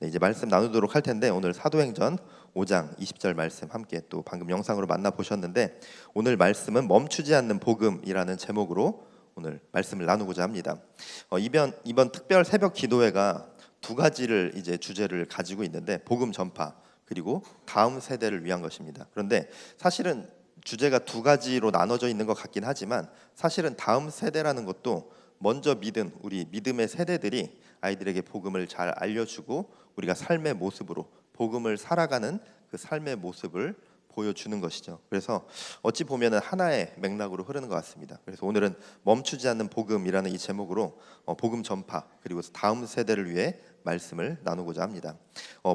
네, 이제 말씀 나누도록 할 텐데 오늘 사도행전 5장 20절 말씀 함께 또 방금 영상으로 만나보셨는데 오늘 말씀은 멈추지 않는 복음이라는 제목으로 오늘 말씀을 나누고자 합니다. 이번 특별 새벽 기도회가 두 가지를 이제 주제를 가지고 있는데 복음 전파 그리고 다음 세대를 위한 것입니다. 그런데 사실은 주제가 두 가지로 나눠져 있는 것 같긴 하지만 사실은 다음 세대라는 것도 먼저 믿은 우리 믿음의 세대들이 아이들에게 복음을 잘 알려주고 우리가 삶의 모습으로 복음을 살아가는 그 삶의 모습을 보여주는 것이죠. 그래서 어찌 보면은 하나의 맥락으로 흐르는 것 같습니다. 그래서 오늘은 멈추지 않는 복음이라는 이 제목으로 복음 전파 그리고 다음 세대를 위해 말씀을 나누고자 합니다.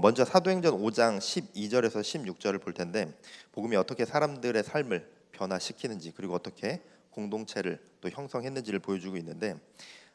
먼저 사도행전 5장 12절에서 16절을 볼 텐데 복음이 어떻게 사람들의 삶을 변화시키는지 그리고 어떻게 공동체를 또 형성했는지를 보여주고 있는데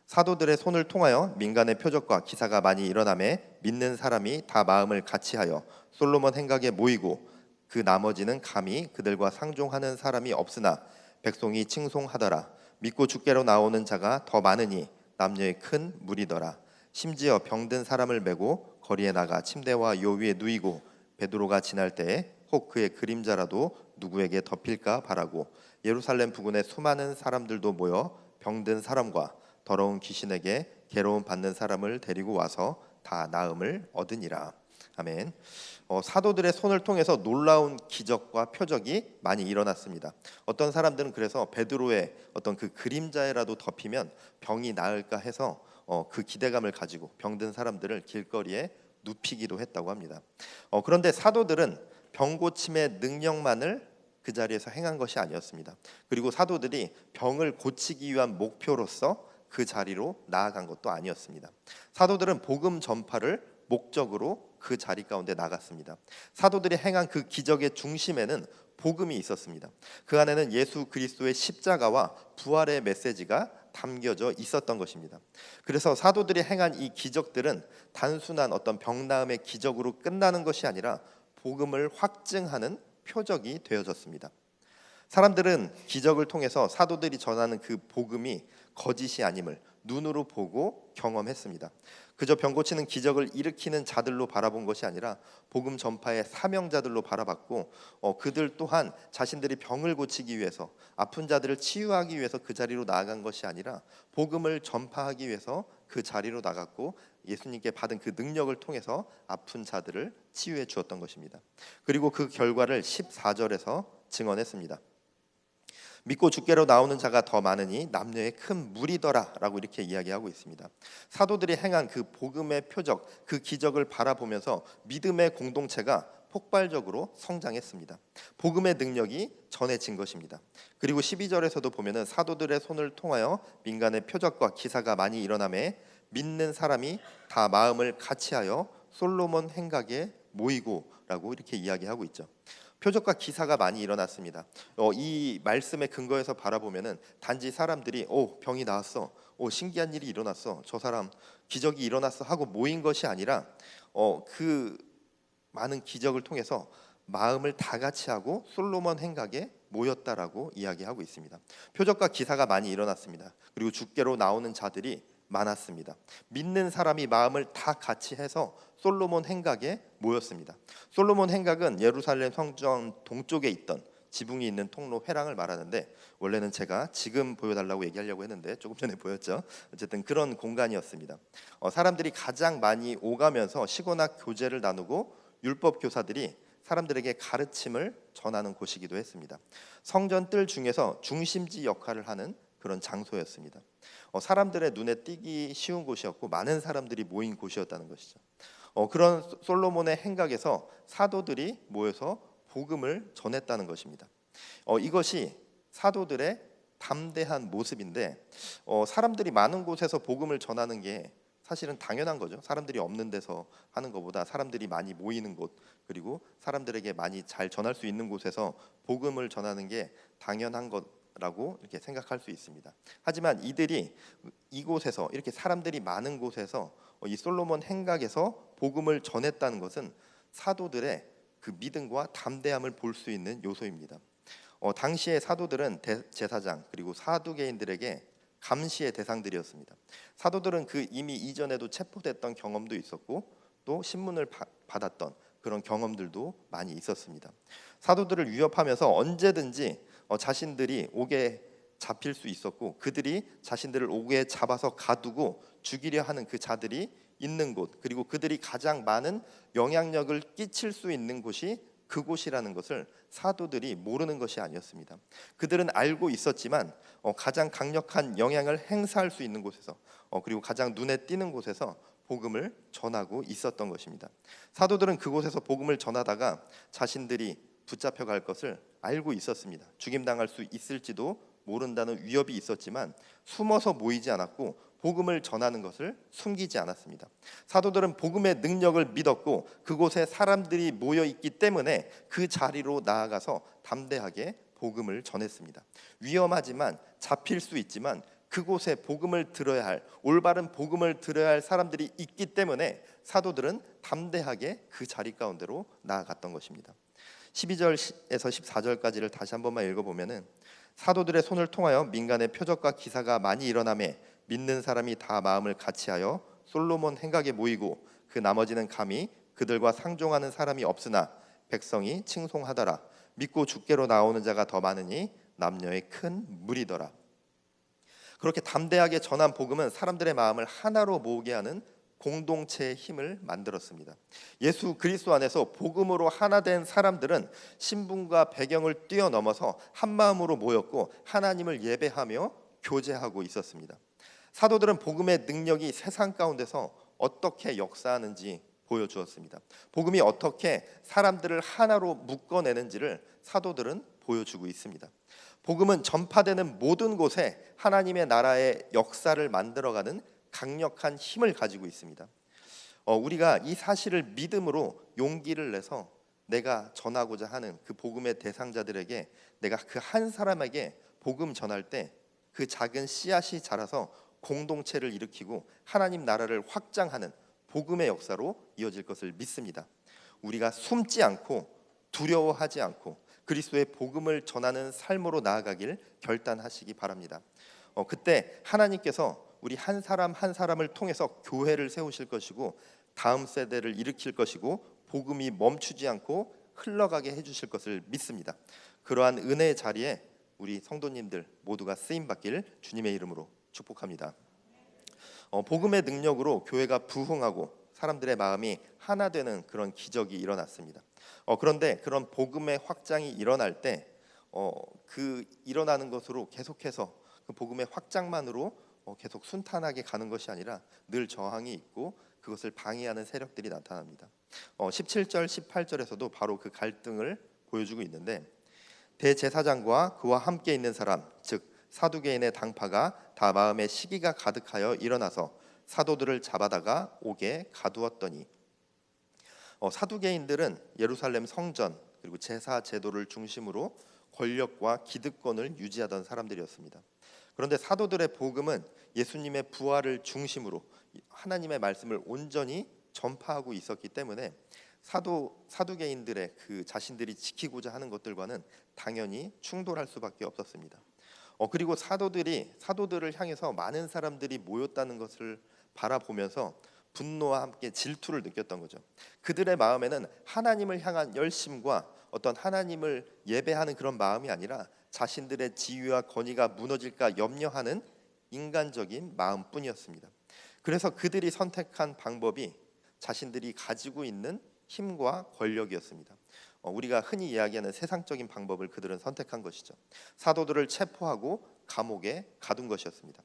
사도들의 손을 통하여 민간의 표적과 기사가 많이 일어나매 믿는 사람이 다 마음을 같이하여 솔로몬 행각에 모이고 그 나머지는 감히 그들과 상종하는 사람이 없으나 백성이 칭송하더라. 믿고 주께로 나오는 자가 더 많으니 남녀의 큰 무리더라. 심지어 병든 사람을 메고 거리에 나가 침대와 요 위에 누이고 베드로가 지날 때에 혹 그의 그림자라도 누구에게 덮일까 바라고 예루살렘 부근에 수많은 사람들도 모여 병든 사람과 더러운 귀신에게 괴로움 받는 사람을 데리고 와서 다 나음을 얻으니라. 아멘. 사도들의 손을 통해서 놀라운 기적과 표적이 많이 일어났습니다. 어떤 사람들은 그래서 베드로의 어떤 그 그림자에라도 덮이면 병이 나을까 해서 그 기대감을 가지고 병든 사람들을 길거리에 눕히기도 했다고 합니다. 그런데 사도들은 병 고침의 능력만을 그 자리에서 행한 것이 아니었습니다. 그리고 사도들이 병을 고치기 위한 목표로서 그 자리로 나아간 것도 아니었습니다. 사도들은 복음 전파를 목적으로 그 자리 가운데 나갔습니다. 사도들이 행한 그 기적의 중심에는 복음이 있었습니다. 그 안에는 예수 그리스도의 십자가와 부활의 메시지가 담겨져 있었던 것입니다. 그래서 사도들이 행한 이 기적들은 단순한 어떤 병 나음의 기적으로 끝나는 것이 아니라 복음을 확증하는 표적이 되어졌습니다. 사람들은 기적을 통해서 사도들이 전하는 그 복음이 거짓이 아님을 눈으로 보고 경험했습니다. 그저 병 고치는 기적을 일으키는 자들로 바라본 것이 아니라 복음 전파의 사명자들로 바라봤고 그들 또한 자신들이 병을 고치기 위해서 아픈 자들을 치유하기 위해서 그 자리로 나아간 것이 아니라 복음을 전파하기 위해서 그 자리로 나갔고 예수님께 받은 그 능력을 통해서 아픈 자들을 치유해 주었던 것입니다. 그리고 그 결과를 14절에서 증언했습니다. 믿고 주께로 나오는 자가 더 많으니 남녀의 큰 무리더라 라고 이렇게 이야기하고 있습니다. 사도들이 행한 그 복음의 표적, 그 기적을 바라보면서 믿음의 공동체가 폭발적으로 성장했습니다. 복음의 능력이 전해진 것입니다. 그리고 12절에서도 보면은 사도들의 손을 통하여 민간의 표적과 기사가 많이 일어나매 믿는 사람이 다 마음을 같이하여 솔로몬 행각에 모이고 라고 이렇게 이야기하고 있죠. 표적과 기사가 많이 일어났습니다. 이 말씀의 근거에서 바라보면은 단지 사람들이 병이 나았어, 신기한 일이 일어났어, 저 사람 기적이 일어났어 하고 모인 것이 아니라 그 많은 기적을 통해서 마음을 다 같이 하고 솔로몬 행각에 모였다라고 이야기하고 있습니다. 표적과 기사가 많이 일어났습니다. 그리고 주께로 나오는 자들이 많았습니다. 믿는 사람이 마음을 다 같이 해서 솔로몬 행각에 모였습니다. 솔로몬 행각은 예루살렘 성전 동쪽에 있던 지붕이 있는 통로 회랑을 말하는데 원래는 제가 지금 보여달라고 얘기하려고 했는데 조금 전에 보였죠. 어쨌든 그런 공간이었습니다. 사람들이 가장 많이 오가면서 시고나 교제를 나누고 율법 교사들이 사람들에게 가르침을 전하는 곳이기도 했습니다. 성전 뜰 중에서 중심지 역할을 하는 그런 장소였습니다. 사람들의 눈에 띄기 쉬운 곳이었고 많은 사람들이 모인 곳이었다는 것이죠. 그런 솔로몬의 행각에서 사도들이 모여서 복음을 전했다는 것입니다. 이것이 사도들의 담대한 모습인데 사람들이 많은 곳에서 복음을 전하는 게 사실은 당연한 거죠. 사람들이 없는 데서 하는 것보다 사람들이 많이 모이는 곳 그리고 사람들에게 많이 잘 전할 수 있는 곳에서 복음을 전하는 게 당연한 것라고 이렇게 생각할 수 있습니다. 하지만 이들이 이곳에서 이렇게 사람들이 많은 곳에서 이 솔로몬 행각에서 복음을 전했다는 것은 사도들의 그 믿음과 담대함을 볼 수 있는 요소입니다. 당시의 사도들은 제사장 그리고 사두개인들에게 감시의 대상들이었습니다. 사도들은 그 이미 이전에도 체포됐던 경험도 있었고 또 신문을 받았던 그런 경험들도 많이 있었습니다. 사도들을 위협하면서 언제든지 자신들이 옥에 잡힐 수 있었고, 그들이 자신들을 옥에 잡아서 가두고 죽이려 하는 그 자들이 있는 곳, 그리고 그들이 가장 많은 영향력을 끼칠 수 있는 곳이 그곳이라는 것을 사도들이 모르는 것이 아니었습니다. 그들은 알고 있었지만 가장 강력한 영향을 행사할 수 있는 곳에서, 그리고 가장 눈에 띄는 곳에서 복음을 전하고 있었던 것입니다. 사도들은 그곳에서 복음을 전하다가 자신들이 붙잡혀 갈 것을 알고 있었습니다. 죽임당할 수 있을지도 모른다는 위협이 있었지만 숨어서 모이지 않았고 복음을 전하는 것을 숨기지 않았습니다. 사도들은 복음의 능력을 믿었고 그곳에 사람들이 모여 있기 때문에 그 자리로 나아가서 담대하게 복음을 전했습니다. 위험하지만, 잡힐 수 있지만 그곳에 복음을 들어야 할, 올바른 복음을 들어야 할 사람들이 있기 때문에 사도들은 담대하게 그 자리 가운데로 나아갔던 것입니다. 12절에서 14절까지를 다시 한 번만 읽어보면은, 사도들의 손을 통하여 민간의 표적과 기사가 많이 일어나매 믿는 사람이 다 마음을 같이하여 솔로몬 행각에 모이고 그 나머지는 감히 그들과 상종하는 사람이 없으나 백성이 칭송하더라. 믿고 주께로 나오는 자가 더 많으니 남녀의 큰 무리더라. 그렇게 담대하게 전한 복음은 사람들의 마음을 하나로 모으게 하는 공동체의 힘을 만들었습니다. 예수 그리스도 안에서 복음으로 하나 된 사람들은 신분과 배경을 뛰어넘어서 한 마음으로 모였고 하나님을 예배하며 교제하고 있었습니다. 사도들은 복음의 능력이 세상 가운데서 어떻게 역사하는지 보여주었습니다. 복음이 어떻게 사람들을 하나로 묶어내는지를 사도들은 보여주고 있습니다. 복음은 전파되는 모든 곳에 하나님의 나라의 역사를 만들어가는 강력한 힘을 가지고 있습니다. 우리가 이 사실을 믿음으로 용기를 내서 내가 전하고자 하는 그 복음의 대상자들에게, 내가 그 한 사람에게 복음 전할 때 그 작은 씨앗이 자라서 공동체를 일으키고 하나님 나라를 확장하는 복음의 역사로 이어질 것을 믿습니다. 우리가 숨지 않고 두려워하지 않고 그리스도의 복음을 전하는 삶으로 나아가길 결단하시기 바랍니다. 그때 하나님께서 우리 한 사람 한 사람을 통해서 교회를 세우실 것이고 다음 세대를 일으킬 것이고 복음이 멈추지 않고 흘러가게 해주실 것을 믿습니다. 그러한 은혜의 자리에 우리 성도님들 모두가 쓰임받길 주님의 이름으로 축복합니다. 복음의 능력으로 교회가 부흥하고 사람들의 마음이 하나 되는 그런 기적이 일어났습니다. 그런데 그런 복음의 확장이 일어날 때 그 일어나는 것으로 계속해서 그 복음의 확장만으로 계속 순탄하게 가는 것이 아니라 늘 저항이 있고 그것을 방해하는 세력들이 나타납니다. 17절 18절에서도 바로 그 갈등을 보여주고 있는데, 대제사장과 그와 함께 있는 사람 즉 사두개인의 당파가 다 마음에 시기가 가득하여 일어나서 사도들을 잡아다가 옥에 가두었더니, 사두개인들은 예루살렘 성전 그리고 제사 제도를 중심으로 권력과 기득권을 유지하던 사람들이었습니다. 그런데 사도들의 복음은 예수님의 부활을 중심으로 하나님의 말씀을 온전히 전파하고 있었기 때문에 사두개인들의 그 자신들이 지키고자 하는 것들과는 당연히 충돌할 수밖에 없었습니다. 그리고 사도들을 향해서 많은 사람들이 모였다는 것을 바라보면서 분노와 함께 질투를 느꼈던 거죠. 그들의 마음에는 하나님을 향한 열심과 어떤 하나님을 예배하는 그런 마음이 아니라 자신들의 지위와 권위가 무너질까 염려하는 인간적인 마음뿐이었습니다. 그래서 그들이 선택한 방법이 자신들이 가지고 있는 힘과 권력이었습니다. 우리가 흔히 이야기하는 세상적인 방법을 그들은 선택한 것이죠. 사도들을 체포하고 감옥에 가둔 것이었습니다.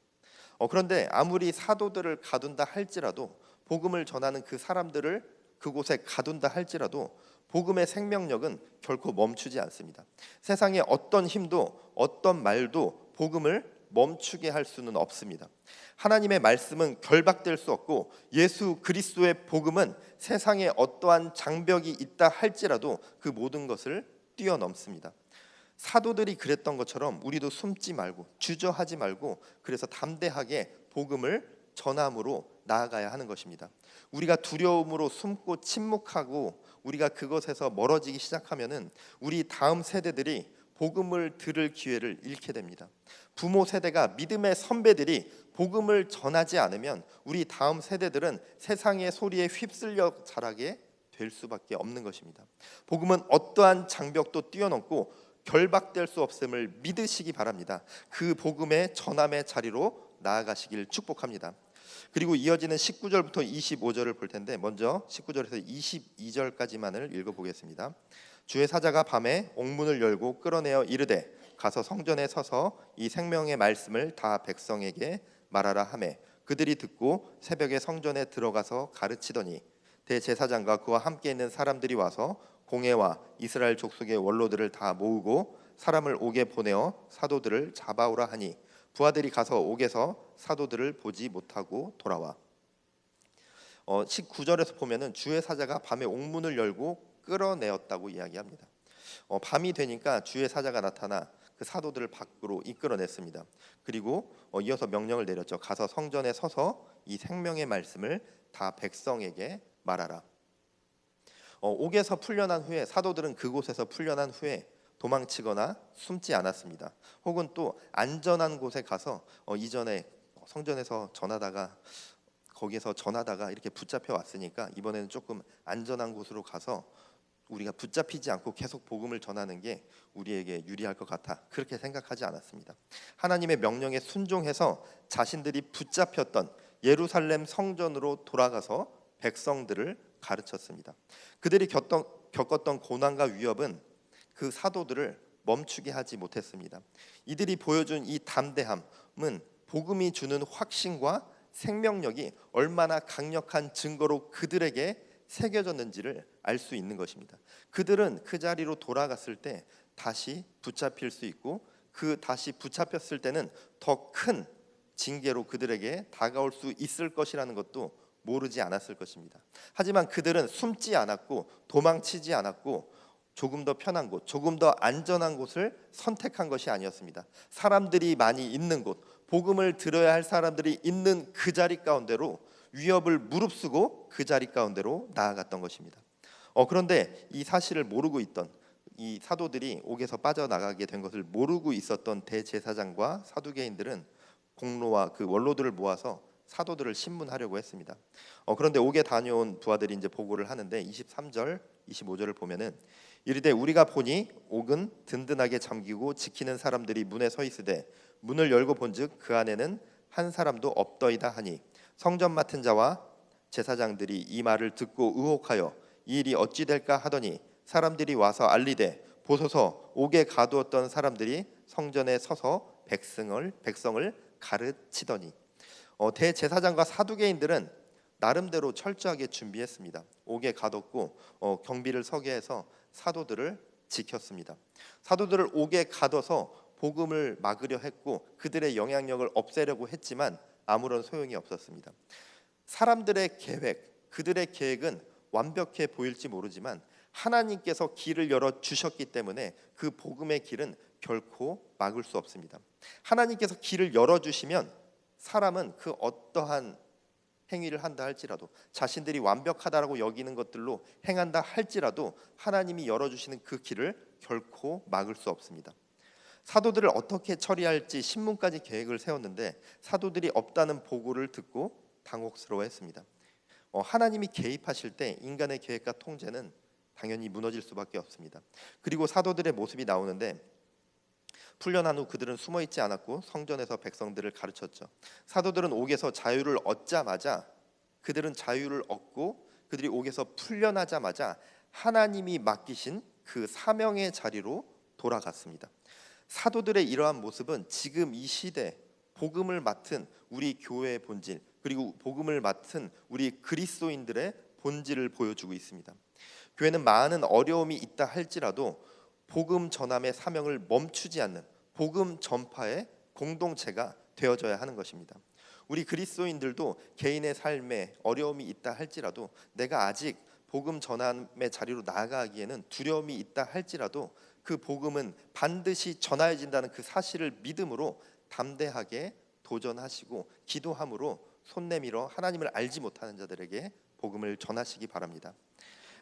그런데 아무리 사도들을 가둔다 할지라도, 복음을 전하는 그 사람들을 그곳에 가둔다 할지라도 복음의 생명력은 결코 멈추지 않습니다. 세상의 어떤 힘도 어떤 말도 복음을 멈추게 할 수는 없습니다. 하나님의 말씀은 결박될 수 없고 예수 그리스도의 복음은 세상에 어떠한 장벽이 있다 할지라도 그 모든 것을 뛰어넘습니다. 사도들이 그랬던 것처럼 우리도 숨지 말고 주저하지 말고 그래서 담대하게 복음을 전함으로 나아가야 하는 것입니다. 우리가 두려움으로 숨고 침묵하고 우리가 그것에서 멀어지기 시작하면은 우리 다음 세대들이 복음을 들을 기회를 잃게 됩니다. 부모 세대가 믿음의 선배들이 복음을 전하지 않으면 우리 다음 세대들은 세상의 소리에 휩쓸려 자라게 될 수밖에 없는 것입니다. 복음은 어떠한 장벽도 뛰어넘고 결박될 수 없음을 믿으시기 바랍니다. 그 복음의 전함의 자리로 나아가시길 축복합니다. 그리고 이어지는 19절부터 25절을 볼 텐데 먼저 19절에서 22절까지만을 읽어보겠습니다. 주의 사자가 밤에 옥문을 열고 끌어내어 이르되 가서 성전에 서서 이 생명의 말씀을 다 백성에게 말하라 하매 그들이 듣고 새벽에 성전에 들어가서 가르치더니 대제사장과 그와 함께 있는 사람들이 와서 공회와 이스라엘 족속의 원로들을 다 모으고 사람을 옥에 보내어 사도들을 잡아오라 하니 부하들이 가서 옥에서 사도들을 보지 못하고 돌아와. 19절에서 보면은 주의 사자가 밤에 옥문을 열고 끌어내었다고 이야기합니다. 밤이 되니까 주의 사자가 나타나 그 사도들을 밖으로 이끌어냈습니다. 그리고 이어서 명령을 내렸죠. 가서 성전에 서서 이 생명의 말씀을 다 백성에게 말하라. 옥에서 풀려난 후에 사도들은 그곳에서 풀려난 후에 도망치거나 숨지 않았습니다. 혹은 또 안전한 곳에 가서 이전에 성전에서 거기에서 전하다가 이렇게 붙잡혀 왔으니까 이번에는 조금 안전한 곳으로 가서 우리가 붙잡히지 않고 계속 복음을 전하는 게 우리에게 유리할 것 같아 그렇게 생각하지 않았습니다. 하나님의 명령에 순종해서 자신들이 붙잡혔던 예루살렘 성전으로 돌아가서 백성들을 가르쳤습니다. 그들이 겪었던 고난과 위협은 그 사도들을 멈추게 하지 못했습니다. 이들이 보여준 이 담대함은 복음이 주는 확신과 생명력이 얼마나 강력한 증거로 그들에게 새겨졌는지를 알 수 있는 것입니다. 그들은 그 자리로 돌아갔을 때 다시 붙잡힐 수 있고 그 다시 붙잡혔을 때는 더 큰 징계로 그들에게 다가올 수 있을 것이라는 것도 모르지 않았을 것입니다. 하지만 그들은 숨지 않았고 도망치지 않았고 조금 더 편한 곳, 조금 더 안전한 곳을 선택한 것이 아니었습니다. 사람들이 많이 있는 곳, 복음을 들어야 할 사람들이 있는 그 자리 가운데로 위협을 무릅쓰고 그 자리 가운데로 나아갔던 것입니다. 그런데 이 사실을 모르고 있던 이 사도들이 옥에서 빠져나가게 된 것을 모르고 있었던 대제사장과 사두개인들은 공로와 그 원로들을 모아서 사도들을 신문하려고 했습니다. 그런데 옥에 다녀온 부하들이 이제 보고를 하는데 23절, 25절을 보면은 이르되 우리가 보니 옥은 든든하게 잠기고 지키는 사람들이 문에 서 있으되 문을 열고 본즉 그 안에는 한 사람도 없더이다 하니 성전 맡은 자와 제사장들이 이 말을 듣고 의혹하여 이 일이 어찌 될까 하더니 사람들이 와서 알리되 보소서 옥에 가두었던 사람들이 성전에 서서 백성을 가르치더니 대제사장과 사두개인들은 나름대로 철저하게 준비했습니다. 옥에 가뒀고 경비를 서게 해서 사도들을 지켰습니다. 사도들을 옥에 가둬서 복음을 막으려 했고 그들의 영향력을 없애려고 했지만 아무런 소용이 없었습니다. 사람들의 계획, 그들의 계획은 완벽해 보일지 모르지만 하나님께서 길을 열어 주셨기 때문에 그 복음의 길은 결코 막을 수 없습니다. 하나님께서 길을 열어 주시면 사람은 그 어떠한 행위를 한다 할지라도 자신들이 완벽하다라고 여기는 것들로 행한다 할지라도 하나님이 열어주시는 그 길을 결코 막을 수 없습니다. 사도들을 어떻게 처리할지 신문까지 계획을 세웠는데 사도들이 없다는 보고를 듣고 당혹스러워했습니다. 하나님이 개입하실 때 인간의 계획과 통제는 당연히 무너질 수밖에 없습니다. 그리고 사도들의 모습이 나오는데 풀려난 후 그들은 숨어있지 않았고 성전에서 백성들을 가르쳤죠. 사도들은 옥에서 자유를 얻자마자 그들은 자유를 얻고 그들이 옥에서 풀려나자마자 하나님이 맡기신 그 사명의 자리로 돌아갔습니다. 사도들의 이러한 모습은 지금 이 시대 복음을 맡은 우리 교회의 본질 그리고 복음을 맡은 우리 그리스도인들의 본질을 보여주고 있습니다. 교회는 많은 어려움이 있다 할지라도 복음 전함의 사명을 멈추지 않는 복음 전파의 공동체가 되어져야 하는 것입니다. 우리 그리스도인들도 개인의 삶에 어려움이 있다 할지라도 내가 아직 복음 전함의 자리로 나아가기에는 두려움이 있다 할지라도 그 복음은 반드시 전하여진다는 그 사실을 믿음으로 담대하게 도전하시고 기도함으로 손 내밀어 하나님을 알지 못하는 자들에게 복음을 전하시기 바랍니다.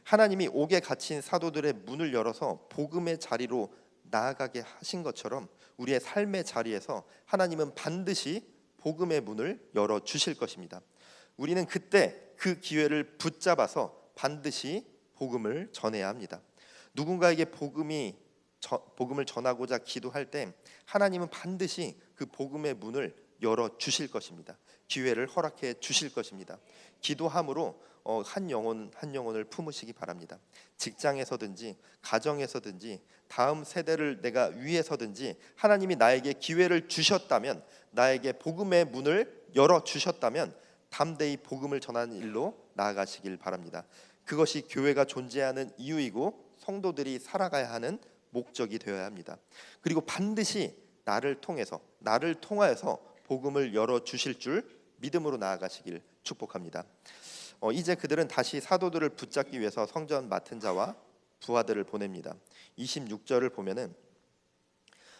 하나님이 옥에 갇힌 사도들의 문을 열어서 복음의 자리로 나아가게 하신 것처럼 우리의 삶의 자리에서 하나님은 반드시 복음의 문을 열어 주실 것입니다. 우리는 그때 그 기회를 붙잡아서 반드시 복음을 전해야 합니다. 누군가에게 복음을 전하고자 기도할 때 하나님은 반드시 그 복음의 문을 열어 주실 것입니다. 기회를 허락해 주실 것입니다. 기도함으로 한 영혼을 품으시기 바랍니다. 직장에서든지 가정에서든지 다음 세대를 내가 위해서든지 하나님이 나에게 기회를 주셨다면, 나에게 복음의 문을 열어 주셨다면 담대히 복음을 전하는 일로 나아가시길 바랍니다. 그것이 교회가 존재하는 이유이고 성도들이 살아가야 하는 목적이 되어야 합니다. 그리고 반드시 나를 통하여서 복음을 열어 주실 줄 믿음으로 나아가시길 축복합니다. 이제 그들은 다시 사도들을 붙잡기 위해서 성전 맡은 자와 부하들을 보냅니다. 26절을 보면은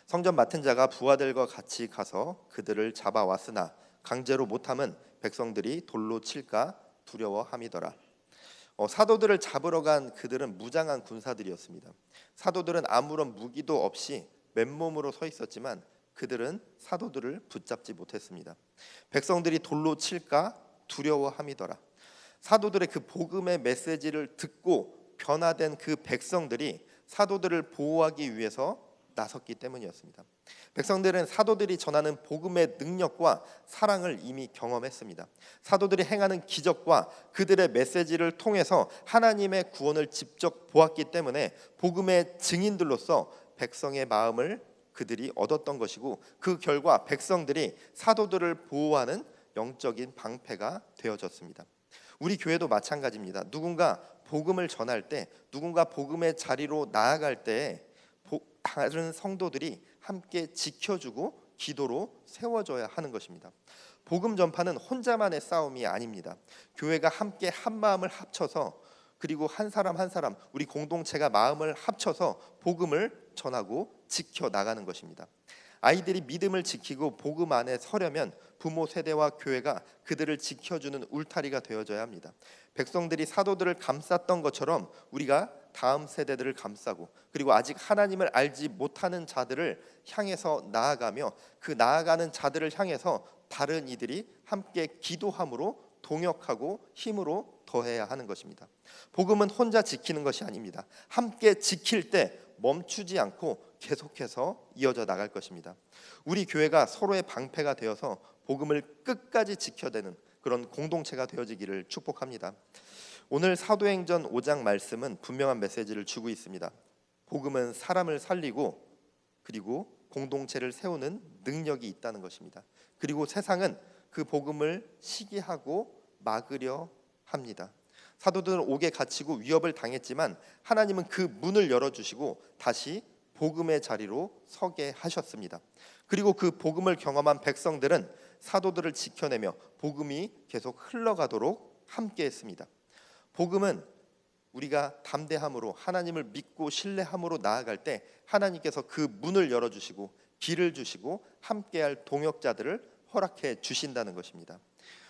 성전 맡은 자가 부하들과 같이 가서 그들을 잡아왔으나 강제로 못함은 백성들이 돌로 칠까 두려워함이더라. 사도들을 잡으러 간 그들은 무장한 군사들이었습니다. 사도들은 아무런 무기도 없이 맨몸으로 서 있었지만 그들은 사도들을 붙잡지 못했습니다. 백성들이 돌로 칠까 두려워함이더라. 사도들의 그 복음의 메시지를 듣고 변화된 그 백성들이 사도들을 보호하기 위해서 나섰기 때문이었습니다. 백성들은 사도들이 전하는 복음의 능력과 사랑을 이미 경험했습니다. 사도들이 행하는 기적과 그들의 메시지를 통해서 하나님의 구원을 직접 보았기 때문에 복음의 증인들로서 백성의 마음을 그들이 얻었던 것이고, 그 결과 백성들이 사도들을 보호하는 영적인 방패가 되어졌습니다. 우리 교회도 마찬가지입니다. 누군가 복음을 전할 때, 누군가 복음의 자리로 나아갈 때 다른 성도들이 함께 지켜주고 기도로 세워줘야 하는 것입니다. 복음 전파는 혼자만의 싸움이 아닙니다. 교회가 함께 한 마음을 합쳐서, 그리고 한 사람 한 사람 우리 공동체가 마음을 합쳐서 복음을 전하고 지켜나가는 것입니다. 아이들이 믿음을 지키고 복음 안에 서려면 부모 세대와 교회가 그들을 지켜주는 울타리가 되어줘야 합니다. 백성들이 사도들을 감쌌던 것처럼 우리가 다음 세대들을 감싸고, 그리고 아직 하나님을 알지 못하는 자들을 향해서 나아가며, 그 나아가는 자들을 향해서 다른 이들이 함께 기도함으로 동역하고 힘으로 더해야 하는 것입니다. 복음은 혼자 지키는 것이 아닙니다. 함께 지킬 때 멈추지 않고 계속해서 이어져 나갈 것입니다. 우리 교회가 서로의 방패가 되어서 복음을 끝까지 지켜내는 그런 공동체가 되어지기를 축복합니다. 오늘 사도행전 5장 말씀은 분명한 메시지를 주고 있습니다. 복음은 사람을 살리고 그리고 공동체를 세우는 능력이 있다는 것입니다. 그리고 세상은 그 복음을 시기하고 막으려 합니다. 사도들은 옥에 갇히고 위협을 당했지만 하나님은 그 문을 열어주시고 다시 복음의 자리로 서게 하셨습니다. 그리고 그 복음을 경험한 백성들은 사도들을 지켜내며 복음이 계속 흘러가도록 함께했습니다. 복음은 우리가 담대함으로 하나님을 믿고 신뢰함으로 나아갈 때 하나님께서 그 문을 열어주시고 길을 주시고 함께할 동역자들을 허락해 주신다는 것입니다.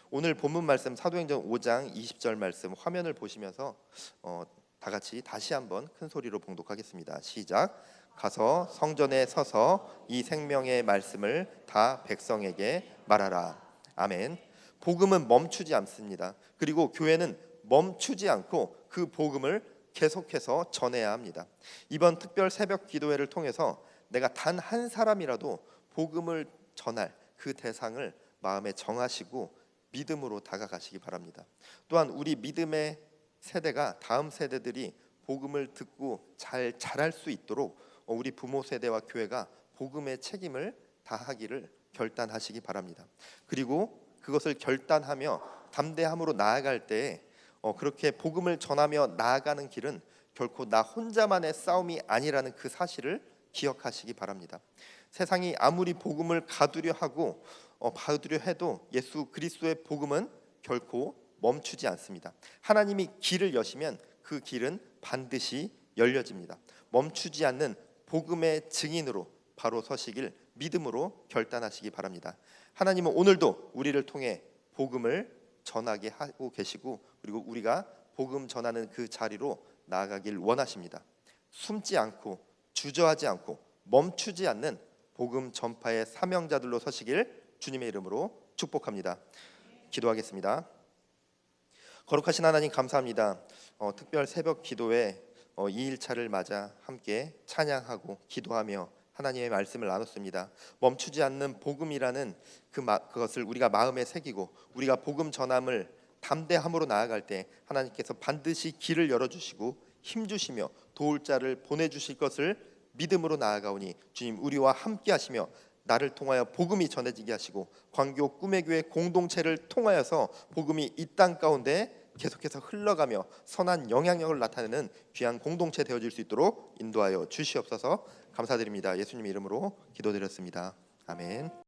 오늘 본문 말씀 사도행전 5장 20절 말씀 화면을 보시면서 다 같이 다시 한번 큰 소리로 봉독하겠습니다. 시작. 가서 성전에 서서 이 생명의 말씀을 다 백성에게 말하라. 아멘. 복음은 멈추지 않습니다. 그리고 교회는 멈추지 않고 그 복음을 계속해서 전해야 합니다. 이번 특별 새벽 기도회를 통해서 내가 단 한 사람이라도 복음을 전할 그 대상을 마음에 정하시고 믿음으로 다가가시기 바랍니다. 또한 우리 믿음의 세대가 다음 세대들이 복음을 듣고 잘 자랄 수 있도록 우리 부모 세대와 교회가 복음의 책임을 다하기를 결단하시기 바랍니다. 그리고 그것을 결단하며 담대함으로 나아갈 때에 그렇게 복음을 전하며 나아가는 길은 결코 나 혼자만의 싸움이 아니라는 그 사실을 기억하시기 바랍니다. 세상이 아무리 복음을 가두려 해도 예수 그리스도의 복음은 결코 멈추지 않습니다. 하나님이 길을 여시면 그 길은 반드시 열려집니다. 멈추지 않는 복음의 증인으로 바로 서시길 믿음으로 결단하시기 바랍니다. 하나님은 오늘도 우리를 통해 복음을 전하게 하고 계시고, 그리고 우리가 복음 전하는 그 자리로 나아가길 원하십니다. 숨지 않고 주저하지 않고 멈추지 않는 복음 전파의 사명자들로 서시길 주님의 이름으로 축복합니다. 기도하겠습니다. 거룩하신 하나님 감사합니다. 특별 새벽 기도회 2일차를 맞아 함께 찬양하고 기도하며 하나님의 말씀을 나눴습니다. 멈추지 않는 복음이라는 그것을 우리가 마음에 새기고 우리가 복음 전함을 담대함으로 나아갈 때 하나님께서 반드시 길을 열어주시고 힘주시며 도울 자를 보내주실 것을 믿음으로 나아가오니 주님 우리와 함께 하시며 나를 통하여 복음이 전해지게 하시고 광교 꿈의 교회 공동체를 통하여서 복음이 이 땅 가운데 계속해서 흘러가며 선한 영향력을 나타내는 귀한 공동체 되어질 수 있도록 인도하여 주시옵소서. 감사드립니다. 예수님 이름으로 기도드렸습니다. 아멘.